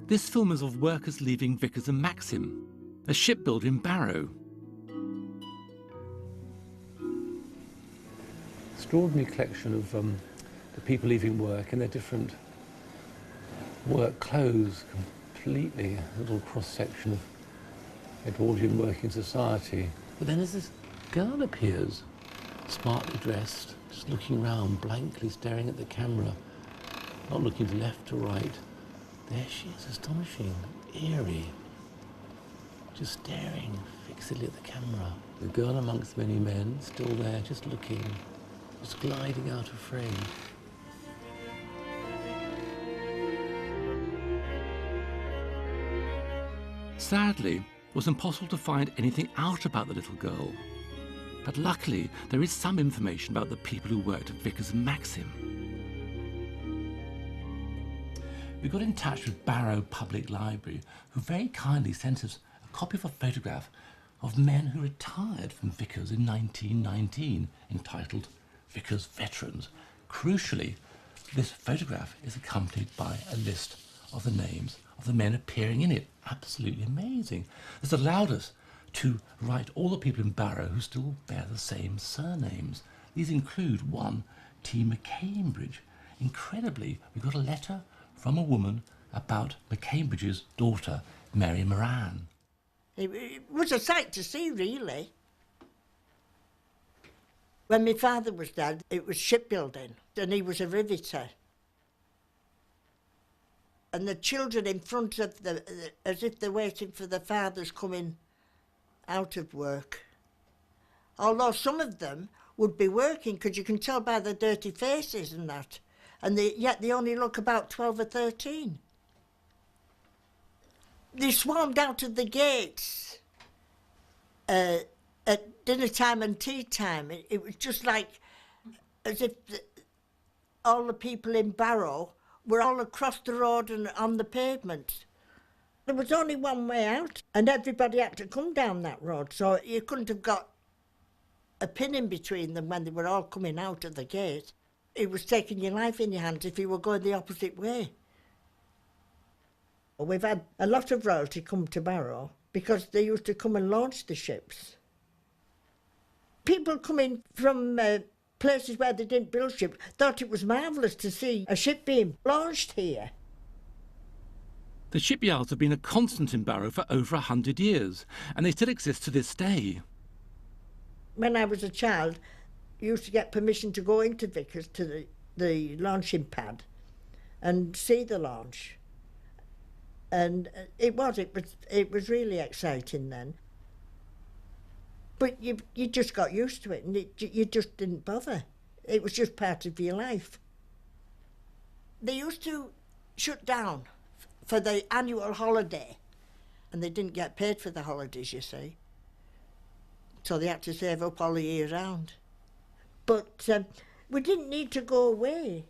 This film is of workers leaving Vickers and Maxim, a shipbuilder in Barrow. Extraordinary collection of the people leaving work in their different work clothes, completely a little cross-section of Edwardian working society. But then as this girl appears, smartly dressed, just looking round, blankly staring at the camera, not looking to left or right, there she is, astonishing, eerie, just staring fixedly at the camera. The girl amongst many men, still there, just looking, just gliding out of frame. Sadly, it was impossible to find anything out about the little girl. But luckily, there is some information about the people who worked at Vickers and Maxim. We got in touch with Barrow Public Library, who very kindly sent us a copy of a photograph of men who retired from Vickers in 1919, entitled Vickers Veterans. Crucially, this photograph is accompanied by a list of the names of the men appearing in it. Absolutely amazing. This allowed us to write all the people in Barrow who still bear the same surnames. These include one, T. McCambridge. Incredibly, we got a letter from a woman about McCambridge's daughter, Mary Moran. It was a sight to see, really. When my father was dead, it was shipbuilding, and he was a riveter. And the children in front of as if they're waiting for their fathers coming out of work. Although some of them would be working, because you can tell by their dirty faces and that, and yet they only look about 12 or 13. They swarmed out of the gates at dinner time and tea time. It was just like as if all the people in Barrow were all across the road and on the pavement. There was only one way out, and everybody had to come down that road, so you couldn't have got a pin in between them when they were all coming out of the gate. It was taking your life in your hands if you were going the opposite way. We've had a lot of royalty come to Barrow because they used to come and launch the ships. People coming from places where they didn't build ships thought it was marvellous to see a ship being launched here. The shipyards have been a constant in Barrow for over 100 years, and they still exist to this day. When I was a child, I used to get permission to go into Vickers to the launching pad and see the launch. And it was really exciting then. But you just got used to it, and you just didn't bother. It was just part of your life. They used to shut down for the annual holiday, and they didn't get paid for the holidays, you see. So they had to save up all the year round. But we didn't need to go away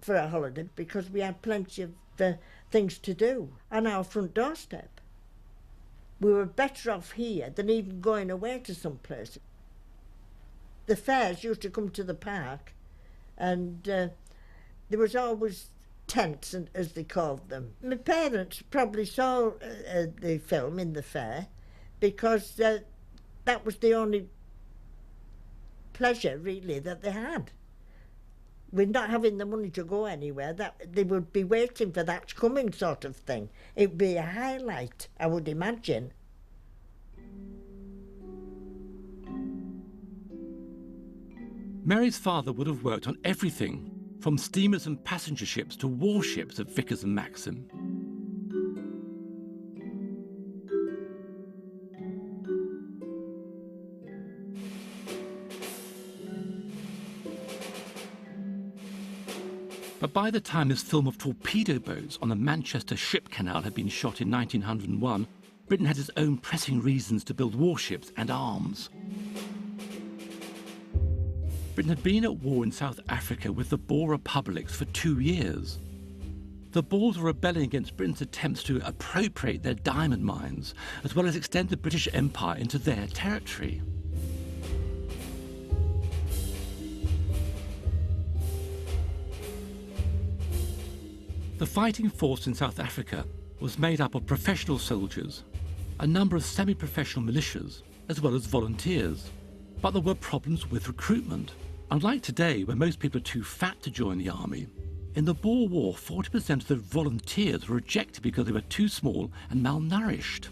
for a holiday because we had plenty of things to do on our front doorstep. We were better off here than even going away to some place. The fairs used to come to the park, and there was always tents, as they called them. My parents probably saw the film in the fair because that was the only pleasure, really, that they had. With not having the money to go anywhere, that they would be waiting for that coming sort of thing. It would be a highlight, I would imagine. Mary's father would have worked on everything, from steamers and passenger ships to warships at Vickers and Maxim. But by the time his film of torpedo boats on the Manchester Ship Canal had been shot in 1901, Britain had its own pressing reasons to build warships and arms. Britain had been at war in South Africa with the Boer republics for 2 years. The Boers were rebelling against Britain's attempts to appropriate their diamond mines, as well as extend the British Empire into their territory. The fighting force in South Africa was made up of professional soldiers, a number of semi-professional militias, as well as volunteers. But there were problems with recruitment. Unlike today, where most people are too fat to join the army, in the Boer War, 40% of the volunteers were rejected because they were too small and malnourished.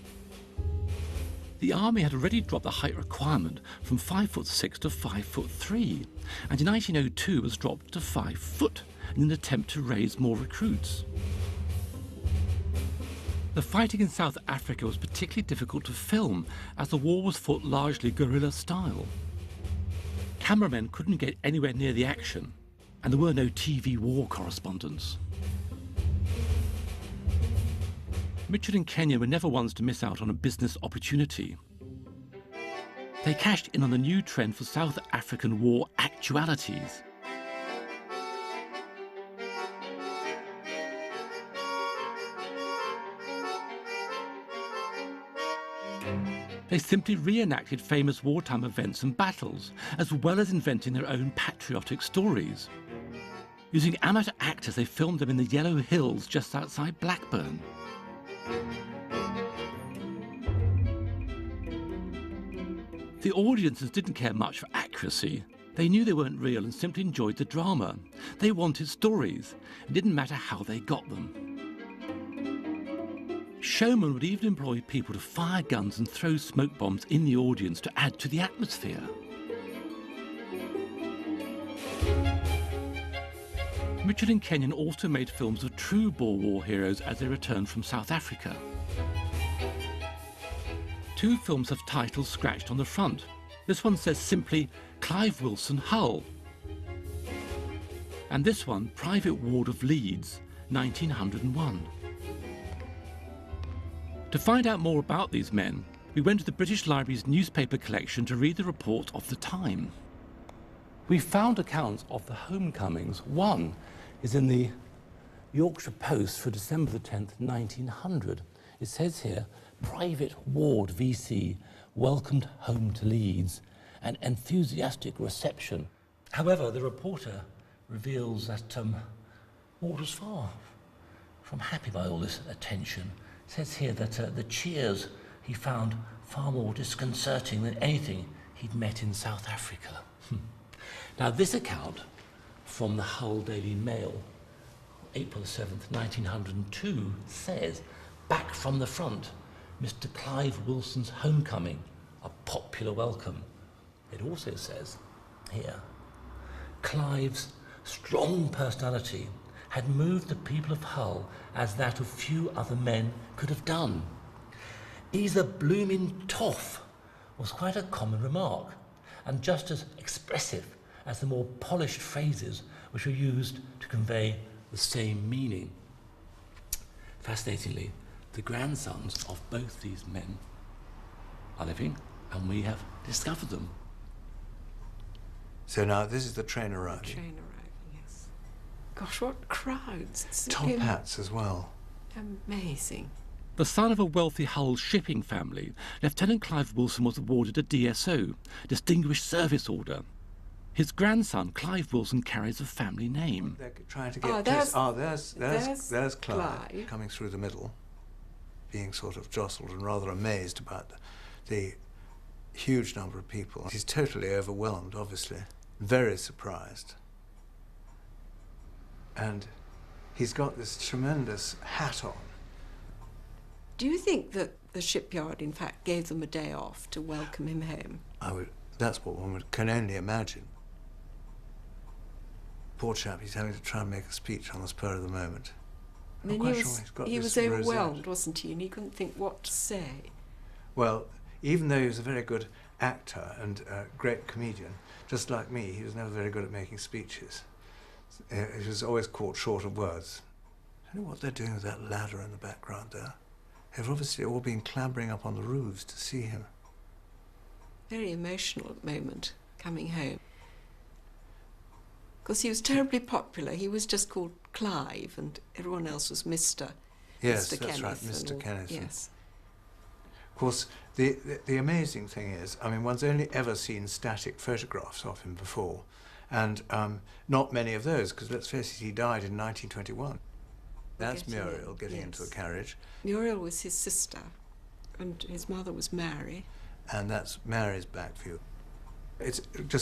The army had already dropped the height requirement from 5'6" to 5'3", and in 1902 was dropped to 5 foot in an attempt to raise more recruits. The fighting in South Africa was particularly difficult to film, as the war was fought largely guerrilla style. Cameramen couldn't get anywhere near the action, and there were no TV war correspondents. Mitchell and Kenyon were never ones to miss out on a business opportunity. They cashed in on the new trend for South African war actualities. They simply reenacted famous wartime events and battles, as well as inventing their own patriotic stories. Using amateur actors, they filmed them in the Yellow Hills just outside Blackburn. The audiences didn't care much for accuracy. They knew they weren't real and simply enjoyed the drama. They wanted stories. It didn't matter how they got them. Showmen would even employ people to fire guns and throw smoke bombs in the audience to add to the atmosphere. Mitchell and Kenyon also made films of true Boer War heroes as they returned from South Africa. 2 films have titles scratched on the front. This one says simply, Clive Wilson, Hull. And this one, Private Ward of Leeds, 1901. To find out more about these men, we went to the British Library's newspaper collection to read the reports of the time. We found accounts of the homecomings. One is in the Yorkshire Post for December the 10th, 1900. It says here, Private Ward VC welcomed home to Leeds, an enthusiastic reception. However, the reporter reveals that Ward was far from happy by all this attention. It says here that the cheers he found far more disconcerting than anything he'd met in South Africa. Now, this account from the Hull Daily Mail, April 7th, 1902, says, back from the front, Mr. Clive Wilson's homecoming, a popular welcome. It also says here, Clive's strong personality had moved the people of Hull as that of few other men could have done. "He's a bloomin' toff" was quite a common remark, and just as expressive as the more polished phrases which were used to convey the same meaning. Fascinatingly, the grandsons of both these men are living, and we have discovered them. So now this is the train arriving. Train arriving, yes. Gosh, what crowds. It's Top hats as well. Amazing. The son of a wealthy Hull shipping family, Lieutenant Clive Wilson was awarded a DSO, Distinguished Service Order. His grandson, Clive Wilson, carries a family name. They're trying to get there's Clive Clive coming through the middle, being sort of jostled and rather amazed about the huge number of people. He's totally overwhelmed, obviously, very surprised. And he's got this tremendous hat on. Do you think that the shipyard, in fact, gave them a day off to welcome him home? That's what one can only imagine. Poor chap, he's having to try and make a speech on the spur of the moment. Then he was overwhelmed, wasn't he? And he couldn't think what to say. Well, even though he was a very good actor and a great comedian, just like me, he was never very good at making speeches. He was always caught short of words. I don't know what they're doing with that ladder in the background there. They've obviously all been clambering up on the roofs to see him. Very emotional at the moment, coming home. Because he was terribly popular. He was just called Clive, and everyone else was Mr. Yes, Mr. that's Kenneth right, Mr. Kenneth. Yes. Of course, the amazing thing is, I mean, one's only ever seen static photographs of him before, and not many of those, because let's face it, he died in 1921. That's getting Muriel in, getting into a carriage. Muriel was his sister, and his mother was Mary. And that's Mary's back view. It's just